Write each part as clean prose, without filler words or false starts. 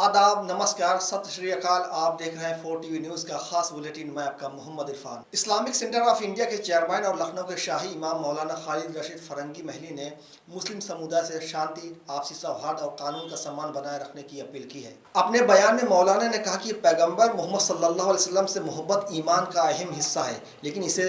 आदाब, नमस्कार, सत श्री अकाल। आप देख रहे हैं 4 टीवी न्यूज़ का खास बुलेटिन। मैं आपका Mohammad Irfan. Islamic Centre of India के चेयरमैन और लखनऊ के शाही इमाम मौलाना खालिद रशीद फरंगी महली ने मुस्लिम समुदाय से शांति, आपसी सौहार्द और कानून का सम्मान बनाए रखने की अपील की है। अपने बयान में मौलाना ने कहा कि पैगंबर मोहम्मद सल्लल्लाहु अलैहि वसल्लम से मोहब्बत ईमान का अहम हिस्सा है, लेकिन इसे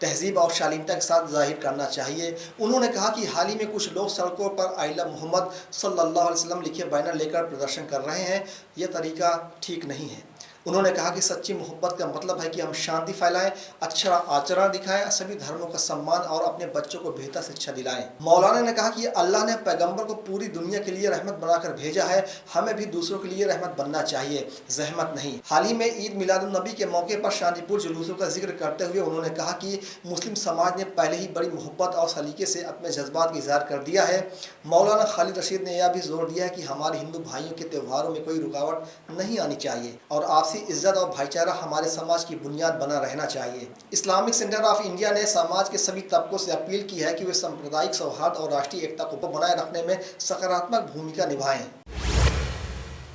तहजीब और शालीनता के साथ जाहिर करना चाहिए। उन्होंने कहा कि हाल ही में कुछ लोग सड़कों पर आई लव मोहम्मद सल्लल्लाहु अलैहि वसल्लम लिखे बैनर लेकर प्रदर्शन कर रहे हैं। यह तरीका ठीक नहीं है। उन्होंने कहा कि सच्ची मोहब्बत का मतलब है कि हम शांति फैलाएं, अच्छा आचरण दिखाएं, सभी धर्मों का सम्मान और अपने बच्चों को बेहतर शिक्षा दिलाएं। मौलाना ने कहा कि अल्लाह ने पैगंबर को पूरी दुनिया के लिए रहमत बनाकर भेजा है, हमें भी दूसरों के लिए रहमत बनना चाहिए, जहमत नहीं। हाल ही में ईद मिलादुन नबी के मौके पर शांतिपूर्ण जुलूसों का जिक्र करते हुए उन्होंने कहा कि मुस्लिम समाज ने पहले ही बड़ी मोहब्बत और सलीके से अपने जज्बात का इजहार कर दिया है। मौलाना खालिद रशीद ने यह भी जोर दिया है कि हमारे हिंदू भाइयों के त्योहारों में कोई रुकावट नहीं आनी चाहिए और आपसी इज्जत और भाईचारा हमारे समाज की बुनियाद बना रहना चाहिए। इस्लामिक सेंटर ऑफ इंडिया ने समाज के सभी तबकों से अपील की है कि वे सांप्रदायिक सौहार्द और राष्ट्रीय एकता को बनाए रखने में सकारात्मक भूमिका निभाएं।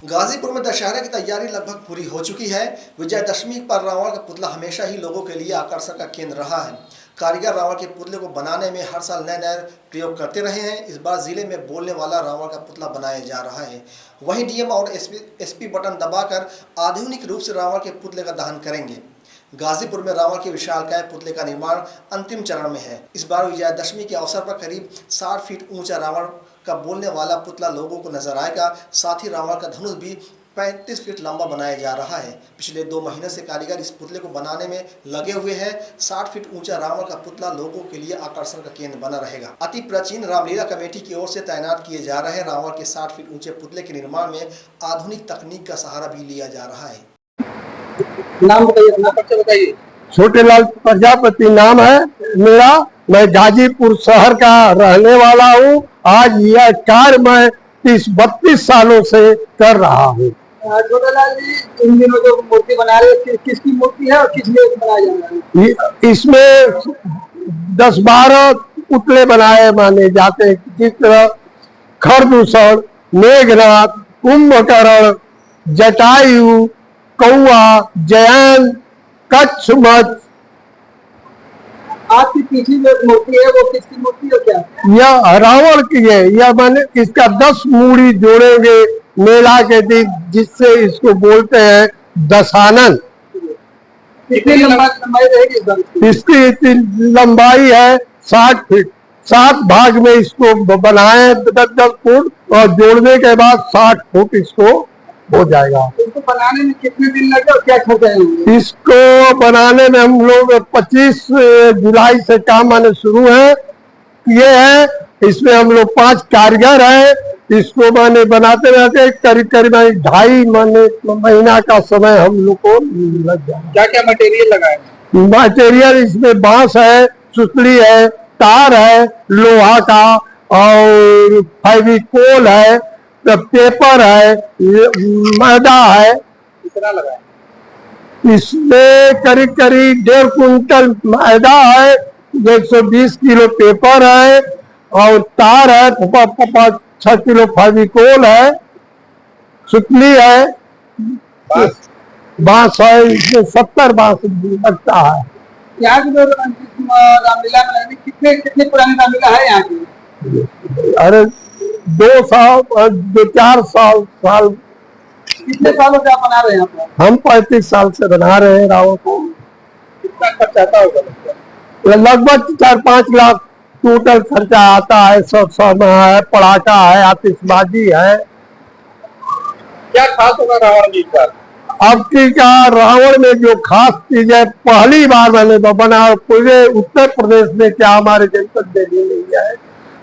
गाजीपुर में दशहरे की तैयारी लगभग पूरी हो चुकी है। विजयदशमी पर रावण का पुतला हमेशा ही लोगों के लिए आकर्षण का केंद्र रहा है। कारीगर रावण के पुतले को बनाने में हर साल नए नए प्रयोग करते रहे हैं। इस बार जिले में बोलने वाला रावण का पुतला बनाया जा रहा है। वहीं डीएम और एसपी बटन दबाकर आधुनिक रूप से रावण के पुतले का दहन करेंगे। गाजीपुर में रावण के विशालकाय पुतले का निर्माण अंतिम चरण में है। इस बार विजयदशमी के अवसर पर करीब 60 फीट ऊंचा रावण का बोलने वाला पुतला लोगों को नजर आएगा। साथ ही रावण का धनुष भी 35 फीट लंबा बनाया जा रहा है। पिछले 2 महीने से कारीगर इस पुतले को बनाने में लगे हुए हैं। 60 फीट ऊंचा रावण का पुतला लोगों के लिए आकर्षण का केंद्र बना रहेगा। अति प्राचीन रामलीला कमेटी की ओर से तैनात किए जा रहे रावण के 60 फीट ऊंचे पुतले के निर्माण में आधुनिक तकनीक का सहारा भी लिया जा रहा है। नाम बताइए। छोटेलाल प्रजापति नाम है मेरा। मैं गाजीपुर शहर का रहने वाला हूँ। आज यह कार्य मैं 30-32 सालों से कर रहा हूँ। छोटेलाल जी, इन दिनों जो मूर्ति बना रहे हैं, किसकी मूर्ति है और किस लिए बनाया जा रहा है? इसमें 10-12 पुतले बनाए माने जाते हैं, जिस तरह खरदूषण, मेघनाथ, कुंभकर्ण, जटायु, कौआ, जयन, कच्छमच। आपकी पीछे जो मूर्ति है वो किसकी मूर्ति है, क्या? यह रावण की है। यह माने इसका 10 मूड़ी जोड़ेंगे मेला के दिन, जिससे इसको बोलते हैं दशानन। कितनी लंबाई रहेगी इसकी लंबाई है 60 फीट। 7 भाग में इसको बनाए 10-10 फुट और जोड़ने के बाद 60 फुट इसको हो जाएगा। इसको बनाने में कितने दिन लगे और क्या खर्चा है? इसको बनाने में हम लोग 25 जुलाई से काम आने शुरू है किए हैं। इसमें हम लोग 5 कारीगर हैं। इसको माने बनाते रहते करीब 2.5 महीना का समय हम लोग को लग जाए। क्या क्या मटेरियल लगाए? मटेरियल इसमें बांस है, सुतली है, तार है, लोहा का और फेविकोल है, पेपर है, मैदा है। कितना लगाए? इसमें करीब 1.5 कुंटल मैदा है, 120 किलो पेपर है और तार है, 5-6 किलो फेविकोल है, सुतली है, बांस है। इसमें 70 बांस लगता है। यहाँ की जो रामलीला में कितने पुरानी रामलीला है यहाँ की? अरे 2-4 साल। कितने सालों से आप बना रहे हैं? हम 35 साल से बना रहे हैं रावण को। कितना खर्चा आता होगा? लगभग 4-5 लाख टोटल खर्चा आता है। सब है, पटाखा है, आतिशबाजी है। क्या खास होगा रावण जी का? अब की का रावण में जो खास चीज है, पहली बार मैंने बना पूरे उत्तर प्रदेश में, क्या हमारे जनपद में नहीं है।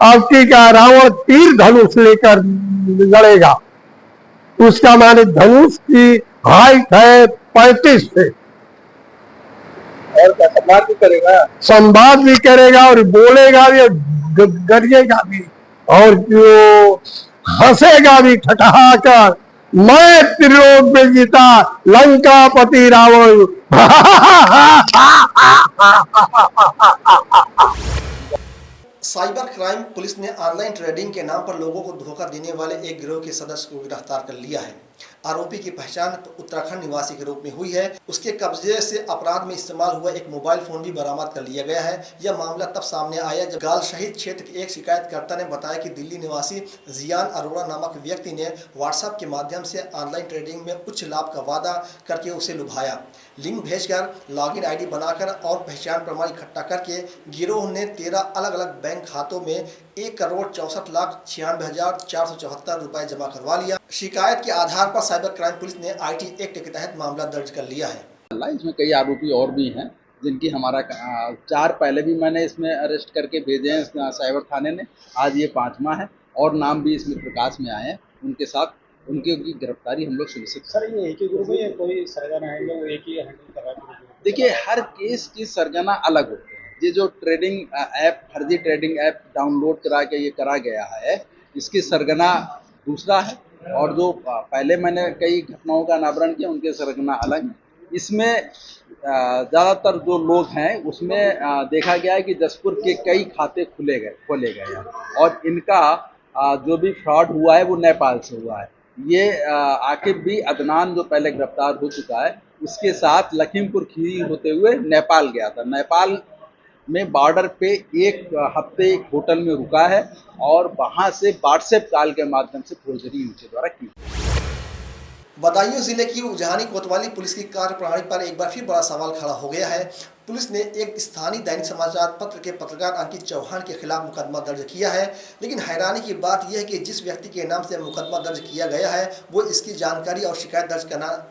अब की का रावण तीर धनुष लेकर लड़ेगा। उसका माने धनुष की हाइट है 35 फीट। और क्या संवाद भी करेगा? संवाद भी करेगा और बोलेगा भी, गरिएगा भी और जो हंसेगा भी ठठाकर, मैं त्रिलोक में जीता लंकापति रावण। साइबर क्राइम पुलिस ने ऑनलाइन ट्रेडिंग के नाम पर लोगों को धोखा देने वाले एक गिरोह के सदस्य को गिरफ्तार कर लिया है। आरोपी की पहचान उत्तराखंड निवासी के रूप में हुई है। उसके कब्जे से अपराध में इस्तेमाल हुआ एक मोबाइल फोन भी बरामद कर लिया गया है। यह मामला तब सामने आया जब गाल शहीद क्षेत्र के एक शिकायतकर्ता ने बताया कि दिल्ली निवासी जियान अरोड़ा नामक व्यक्ति ने व्हाट्सएप के माध्यम से ऑनलाइन ट्रेडिंग में उच्च लाभ का वादा करके उसे लुभाया। लिंक भेजकर, लॉगिन आईडी बनाकर और पहचान प्रमाण इकट्ठा करके गिरोह ने 13 अलग अलग बैंक खातों में 1,64,96,474 रुपए जमा करवा लिया। शिकायत के आधार पर साइबर क्राइम पुलिस ने IT एक्ट के तहत मामला दर्ज कर लिया है। इसमें कई आरोपी और भी हैं जिनकी हमारा 4 पहले भी मैंने इसमें अरेस्ट करके भेजे हैं साइबर थाने ने। आज ये 5वां है और नाम भी इसमें प्रकाश में आए हैं। उनके साथ उनकी गिरफ्तारी हम लोग सुनिश्चित सर, ये एक ही ग्रुप है, कोई सरगना है जो एक ही हैंडल कर रहा है? देखिए, हर केस की सरगना अलग होते हैं। ये जो ट्रेडिंग ऐप, फर्जी ट्रेडिंग ऐप डाउनलोड करा के ये करा गया है, इसकी सरगना दूसरा है और जो पहले मैंने कई घटनाओं का अनावरण किया उनके सरगना अलग है। इसमें ज़्यादातर जो लोग हैं उसमें देखा गया है कि जसपुर के कई खाते खोले गए हैं और इनका जो भी फ्रॉड हुआ है वो नेपाल से हुआ है। ये आकिब भी अदनान जो पहले गिरफ्तार हो चुका है, उसके साथ लखीमपुर खीरी होते हुए नेपाल गया था। नेपाल में बॉर्डर पे एक हफ्ते एक होटल में रुका है और वहाँ से व्हाट्सएप कॉल के माध्यम से फोर्जरी इनके द्वारा की। बदायूं जिले की उजानी कोतवाली पुलिस की कार्यप्रणाली पर एक बार फिर बड़ा सवाल खड़ा हो गया है। पुलिस ने एक स्थानीय दैनिक समाचार पत्र के पत्रकार अंकित चौहान के खिलाफ मुकदमा दर्ज किया है, लेकिन हैरानी की बात यह है कि जिस व्यक्ति के नाम से मुकदमा दर्ज किया गया है वो इसकी जानकारी और शिकायत दर्ज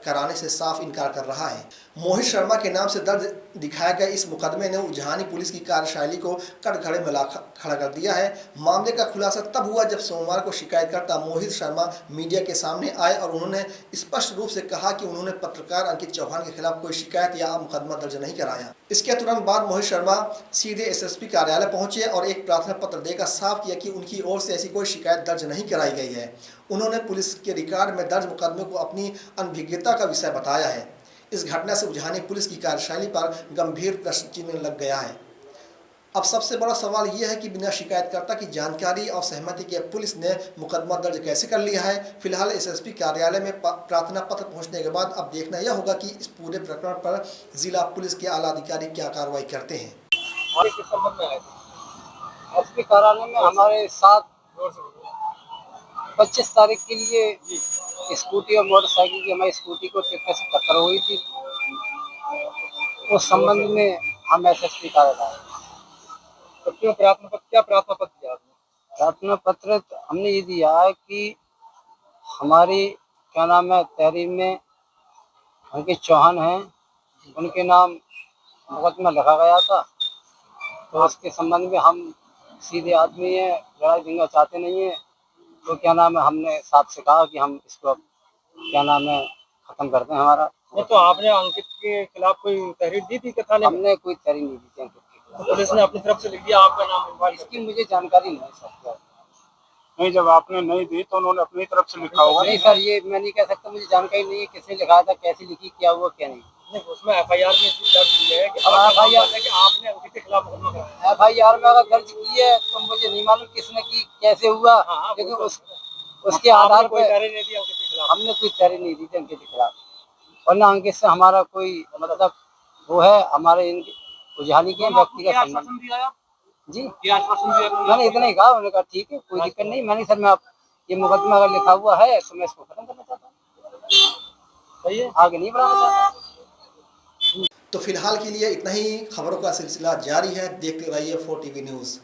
कराने से साफ इनकार कर रहा है। मोहित शर्मा के नाम से दर्ज दिखाए गए इस मुकदमे ने उजानी पुलिस की कार्यशैली को कटघरे में ला खड़ा कर दिया है। मामले का खुलासा तब हुआ जब सोमवार को शिकायतकर्ता मोहित शर्मा मीडिया के सामने आए और उन्होंने स्पष्ट रूप से कहा कि उन्होंने पत्रकार अंकित चौहान के खिलाफ कोई शिकायत या मुकदमा दर्ज नहीं कराया। इसके तुरंत बाद मोहित शर्मा सीधे SSP कार्यालय पहुंचे और एक प्रार्थना पत्र देकर साफ किया कि उनकी ओर से ऐसी कोई शिकायत दर्ज नहीं कराई गई है। उन्होंने पुलिस के रिकॉर्ड में दर्ज मुकदमे को अपनी अनभिज्ञता का विषय बताया है। इस घटना से उजानी पुलिस की कार्यशैली पर गंभीर प्रश्न चिन्ह लग गया है। अब सबसे बड़ा सवाल यह है कि बिना शिकायतकर्ता की जानकारी और सहमति के पुलिस ने मुकदमा दर्ज कैसे कर लिया है। फिलहाल SSP कार्यालय में प्रार्थना पत्र पहुंचने के बाद अब देखना यह होगा कि इस पूरे प्रकरण पर जिला पुलिस के आला अधिकारी क्या कार्रवाई करते हैं। और किस संबंध में आए थे? SP कार्यालय में हमारे साथ 25 तारीख के लिए स्कूटी और मोटरसाइकिल की, हमारी स्कूटी को ट्रैक्टर से टक्कर हुई थी। उस संबंध में हम SSP कार्यालय आए। तो क्या प्रार्थना पत्र दिया आपने? प्रार्थना पत्र हमने ये दिया है कि हमारी तहरीर में अंकित चौहान हैं, उनके नाम मुकदमा लिखा गया था। तो उसके संबंध में हम सीधे आदमी हैं, लड़ाई दंगा चाहते नहीं हैं। तो हमने साथ से कहा कि हम इसको खत्म करते हैं हमारा। तो आपने अंकित के खिलाफ कोई तहरीर दी थी थाने में? हमने कोई तहरीर नहीं दी थी अंकित के खिलाफ। तो पुलिस ने अपनी तरफ से लिख दिया आपका नाम? इसकी मुझे जानकारी नहीं सर। नहीं, जब आपने नहीं दी तो उन्होंने अपनी तरफ से लिखा होगा। नहीं सर, ये मैं नहीं कह सकता, मुझे जानकारी नहीं है किसने लिखा था, कैसे लिखी, क्या हुआ क्या नहीं। उसमें FIR में दर्ज की है कि आपने अंकित के खिलाफ मुकदमा कराया। FIR में अगर दर्ज की है तो मुझे नहीं मालूम किसने की, कैसे हुआ। लेकिन उसके आधार पर हमने कोई तहरीर नहीं दी थी अंकित के खिलाफ। और ना अंकित से हमारा कोई मतलब वो है, हमारे उजानी के व्यक्ति का संबंध। जी, मैंने इतना ही कहा। उन्होंने कहा ठीक है, कोई दिक्कत नहीं। मैंने सर, मैं आप ये मुकदमा अगर लिखा हुआ है तो मैं इसको खत्म करना चाहता हूँ, आगे नहीं बढ़ाना चाहता। तो फिलहाल के लिए इतना ही। खबरों का सिलसिला जारी है, देखते रहिए 4TV न्यूज़।